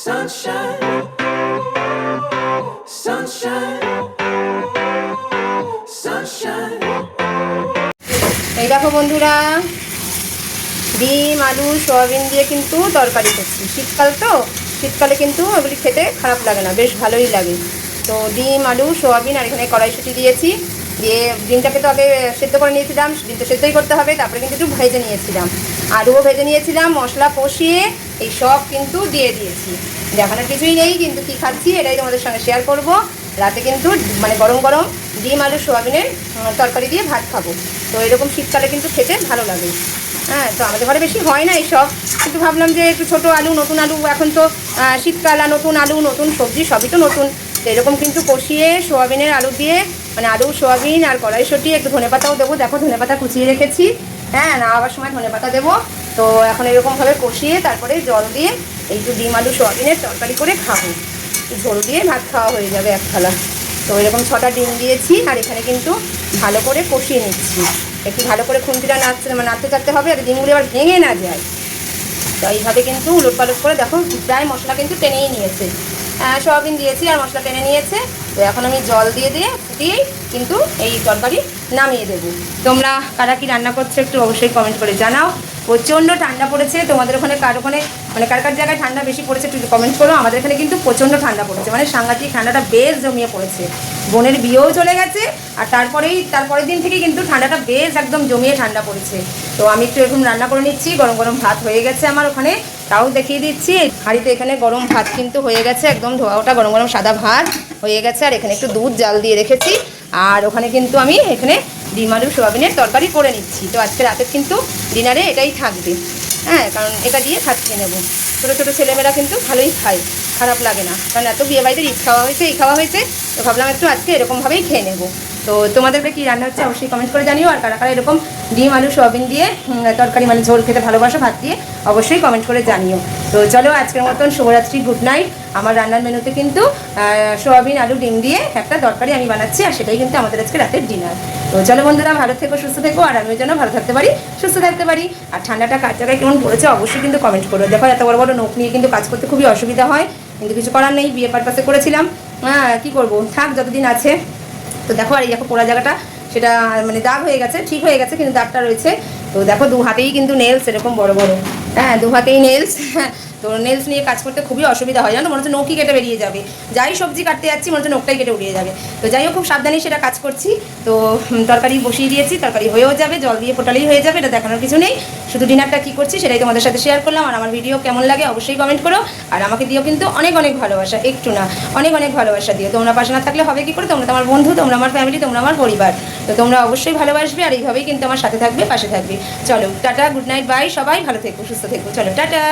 Sunshine, sunshine, sunshine. এই দেখো বন্ধুরা, ডিম আলু সয়াবিন দিয়ে কিন্তু তরকারি করছি। শীতকাল তো, শীতকালে কিন্তু এগুলি খেতে খারাপ লাগে না, বেশ ভালোই লাগে। তো ডিম আলু সয়াবিন আর এখানে কড়াইশুঁটি দিয়েছি, দিয়ে ডিমটাকে তো আগে সেদ্ধ করে নিয়েছিলাম, ডিম তো সেদ্ধই করতে হবে। তারপরে কিন্তু একটু ভেজে নিয়েছিলাম, আলুও ভেজে নিয়েছিলাম, মশলা কষিয়ে এই সব কিন্তু দিয়ে দিয়েছি। দেখানোর কিছুই নেই, কিন্তু কী খাচ্ছি এটাই তোমাদের সঙ্গে শেয়ার করব। রাতে কিন্তু মানে গরম গরম ডিম আলু সোয়াবিনের তরকারি দিয়ে ভাত খাবো। তো এরকম শীতকালে কিন্তু খেতে ভালো লাগে। হ্যাঁ, তো আমাদের ঘরে বেশি হয় না এইসব, কিন্তু ভাবলাম যে একটু ছোটো আলু, নতুন আলু, এখন তো শীতকাল, আর নতুন আলু নতুন সবজি সবই তো নতুন। তো এরকম কিন্তু কষিয়ে সোয়াবিনের আলু দিয়ে, মানে আলু সোয়াবিন আর কড়াইশুঁটি, একটু ধনেপাতাও দেবো, দেখো ধনেপাতা কুচিয়ে রেখেছি। হ্যাঁ, না আবার সময় ধনেপাতা দেবো। তো এখন এরকমভাবে কষিয়ে তারপরে জল দিয়ে এই যে ডিম আলু সোয়াবিনের তরকারি করে খাবো। ঝোল দিয়ে ভাত খাওয়া হয়ে যাবে এক থালা। তো এরকম 6টা ডিম দিয়েছি, আর এখানে কিন্তু ভালো করে কষিয়ে নিচ্ছি। একটু ভালো করে খুন্তিটা নাড়তে চাড়তে হবে, আর ডিমগুলো আবার ভেঙে না যায়। তো এইভাবে কিন্তু উলট পালট করে দেখো প্রায় মশলা কিন্তু টেনেই নিয়েছে। সয়াবিন দিয়েছি আর মশলা টেনে নিয়েছে। তো এখন আমি জল দিয়ে ফুটিয়েই কিন্তু এই তরকারি নামিয়ে দেবো। তোমরা কারা কি রান্না করছো একটু অবশ্যই কমেন্ট করে জানাও। প্রচণ্ড ঠান্ডা পড়েছে, তোমাদের ওখানে কার ওখানে মানে কার কার জায়গায় ঠান্ডা বেশি পড়েছে একটু কমেন্ট করো। আমাদের এখানে কিন্তু প্রচণ্ড ঠান্ডা পড়েছে, মানে সাংঘাতিক ঠান্ডাটা বেশ জমিয়ে পড়েছে। বোনের বিয়েও চলে গেছে, আর তারপরের দিন থেকে কিন্তু ঠান্ডাটা বেশ একদম জমিয়ে ঠান্ডা পড়েছে। তো আমি একটু এরকম রান্না করে নিচ্ছি। গরম গরম ভাত হয়ে গেছে আমার ওখানে, তাও দেখিয়ে দিচ্ছি। হাঁড়িতে এখানে গরম ভাত কিন্তু হয়ে গেছে, একদম ধোয়া ওটা গরম গরম সাদা ভাত হয়ে গেছে। আর এখানে একটু দুধ জাল দিয়ে রেখেছি, আর ওখানে কিন্তু আমি এখানে ডিম আলু সোয়াবিনের তরকারি করে নিচ্ছি। তো আজকে রাতের কিন্তু ডিনারে এটাই থাকবে। হ্যাঁ, কারণ এটা দিয়ে ভাত খেয়ে নেবো। ছোটো ছোটো ছেলেমেয়েরা কিন্তু ভালোই খায়, খারাপ লাগে না, কারণ এত বিয়ে বাড়িতে খাওয়া হয়েছে, এই খাওয়া হয়েছে। তো ভাবলাম একটু আজকে এরকমভাবেই খেয়ে নেবো। তো তোমাদেরকে কী রান্না হচ্ছে অবশ্যই কমেন্ট করে জানিও। আর কারা কারা এরকম ডিম আলু সোয়াবিন দিয়ে তরকারি মানে ঝোল খেতে ভালোবাসো ভাত দিয়ে, অবশ্যই কমেন্ট করে জানিও। তো চলো আজকের মতন শুভরাত্রি, গুড নাইট। আমার রান্নার মেনুতে কিন্তু সোয়াবিন আলু ডিম দিয়ে একটা তরকারি আমি বানাচ্ছি, আর সেটাই কিন্তু আমাদের আজকে রাতের ডিনার। তো চলো বন্ধুরা, ভালো থেকো, সুস্থ থেকো, আর আমিও যেন ভালো থাকতে পারি, সুস্থ থাকতে পারি। আর ঠান্ডাটা কার জায়গায় কেমন পড়েছে অবশ্যই কিন্তু কমেন্ট করো। দেখো এত বড় বড় নোখ নিয়ে কিন্তু কাজ করতে খুবই অসুবিধা হয়, কিন্তু কিছু করার নেই, বিয়ে পারপাসে করেছিলাম। হ্যাঁ, কী করবো, থাক যতদিন আছে। তো দেখো, আর এই দেখো পোড়া জায়গাটা, সেটা মানে দাগ হয়ে গেছে, ঠিক হয়ে গেছে, কিন্তু দাগটা রয়েছে। তো দেখো দু হাতেই কিন্তু নেলস এরকম বড় বড়। হ্যাঁ, দু হাতেই নেলস। তো নেলস নিয়ে কাজ করতে খুবই অসুবিধা হয়, জানো, মনে হচ্ছে নখই কেটে বেরিয়ে যাবে। যাই সবজি কাটতে যাচ্ছি মনে হচ্ছে নখটাই কেটে উড়িয়ে যাবে। তো যাই হোক, খুব সাবধানেই সেটা কাজ করছি। তো তরকারি বসিয়ে দিয়েছি, তরকারি হয়েও যাবে, জল দিয়ে ফোটালেই হয়ে যাবে, এটা দেখানোর কিছু নেই। শুধু ডিনারটা কী করছি সেটাই তোমাদের সাথে শেয়ার করলাম। আর আমার ভিডিও কেমন লাগে অবশ্যই কমেন্ট করো, আর আমাকে দিও কিন্তু অনেক অনেক ভালোবাসা, একটু না অনেক অনেক ভালোবাসা দিও। তোমরা পাশে না থাকলে হবে কী করে, তোমরা তো আমার বন্ধু, তোমরা আমার ফ্যামিলি, তোমরা আমার পরিবার। তো তোমরা অবশ্যই ভালোবাসবে, আর এইভাবেই কিন্তু আমার সাথে থাকবে, পাশে থাকবে। চলো টাটা, গুড নাইট, বাই, সবাই ভালো থেকো, সুস্থ থেকো, চলো টাটা।